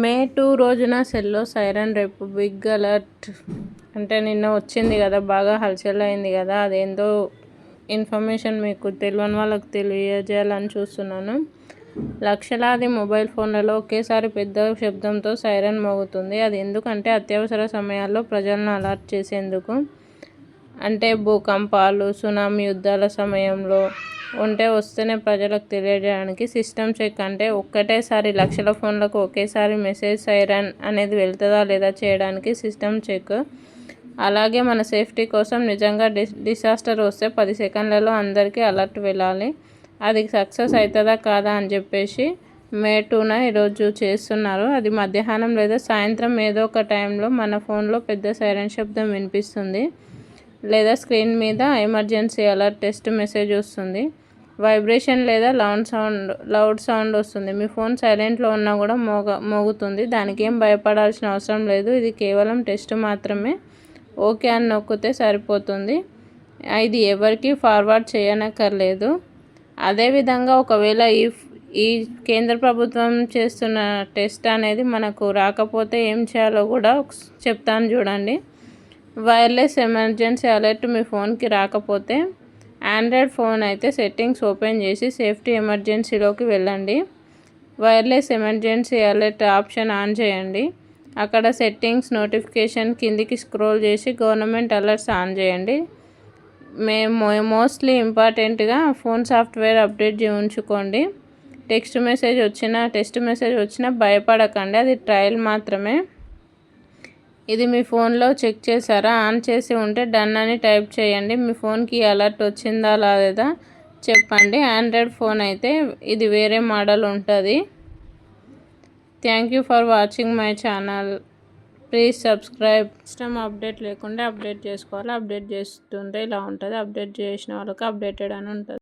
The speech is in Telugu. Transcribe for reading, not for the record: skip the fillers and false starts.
మే 2 రోజున సెల్లో సైరన్ రేపు బిగ్ అలర్ట్ అంటే నిన్న వచ్చింది కదా, బాగా హల్చల్ అయింది కదా. అదేందో ఇన్ఫర్మేషన్ మీకు తెలియని వాళ్ళకి తెలియజేయాలని చూస్తున్నాను. లక్షలాది మొబైల్ ఫోన్లలో ఒకేసారి పెద్ద శబ్దంతో సైరన్ మోగుతుంది. అది ఎందుకంటే అత్యవసర సమయాల్లో ప్రజలను అలర్ట్ చేసేందుకు. అంటే భూకంపాలు, సునామీ, యుద్ధాల సమయంలో వస్తేనే ప్రజలకు తెలియజేయడానికి. సిస్టమ్ చెక్ అంటే ఒక్కటేసారి లక్షల ఫోన్లకు ఒకేసారి మెసేజ్ సైరన్ అనేది వెళ్తుందా లేదా చేయడానికి సిస్టమ్ చెక్. అలాగే మన సేఫ్టీ కోసం నిజంగా డిసాస్టర్ వస్తే 10 సెకండ్లలో అందరికీ అలర్ట్ వెళ్ళాలి. అది సక్సెస్ అవుతుందా కాదా అని చెప్పేసి మే 2న ఈరోజు చేస్తున్నారు. అది మధ్యాహ్నం లేదా సాయంత్రం ఏదో ఒక టైంలో మన ఫోన్లో పెద్ద సైరన్ శబ్దం వినిపిస్తుంది, లేదా స్క్రీన్ మీద ఎమర్జెన్సీ అలర్ట్ టెస్ట్ మెసేజ్ వస్తుంది. వైబ్రేషన్ లేదా లౌడ్ సౌండ్ వస్తుంది. మీ ఫోన్ సైలెంట్లో ఉన్నా కూడా మోగుతుంది. దానికి ఏం భయపడాల్సిన అవసరం లేదు. ఇది కేవలం టెస్ట్ మాత్రమే. ఓకే అని నొక్కితే సరిపోతుంది. ఇది ఎవరికి ఫార్వర్డ్ చేయనక్కర్లేదు. అదేవిధంగా ఒకవేళ ఈ కేంద్ర ప్రభుత్వం చేస్తున్న టెస్ట్ అనేది మనకు రాకపోతే ఏం చేయాలో కూడా చెప్తాను చూడండి. వైర్లెస్ ఎమర్జెన్సీ అలర్ట్ మీ ఫోన్కి రాకపోతే ఆండ్రాయిడ్ ఫోన్ అయితే సెట్టింగ్స్ ఓపెన్ చేసి సేఫ్టీ ఎమర్జెన్సీలోకి వెళ్ళండి. Wireless emergency alert option on చేయండి. అక్కడ సెట్టింగ్స్, నోటిఫికేషన్ కిందికి స్క్రోల్ చేసి గవర్నమెంట్ అలర్ట్స్ ఆన్ చేయండి. మోస్ట్లీ ఇంపార్టెంట్గా ఫోన్ సాఫ్ట్వేర్ అప్డేట్ ఉంచుకోండి. టెస్ట్ మెసేజ్ వచ్చినా భయపడకండి, అది ట్రయల్ మాత్రమే. ఇది మీ ఫోన్లో చెక్ చేశారా? ఆన్ చేసి ఉంటే డన్ అని టైప్ చేయండి. మీ ఫోన్కి అలర్ట్ వచ్చిందా లేదా చెప్పండి. ఆండ్రాయిడ్ ఫోన్ అయితే ఇది వేరే మోడల్ ఉంటుంది. Thank you for watching my channel. Please subscribe. System update లేకుండా అప్డేట్ చేసుకోవాలి. అప్డేట్ చేస్తుంటే ఇలా ఉంటుంది. అప్డేట్ చేసిన వాళ్ళకి అప్డేటెడ్ అని ఉంటుంది.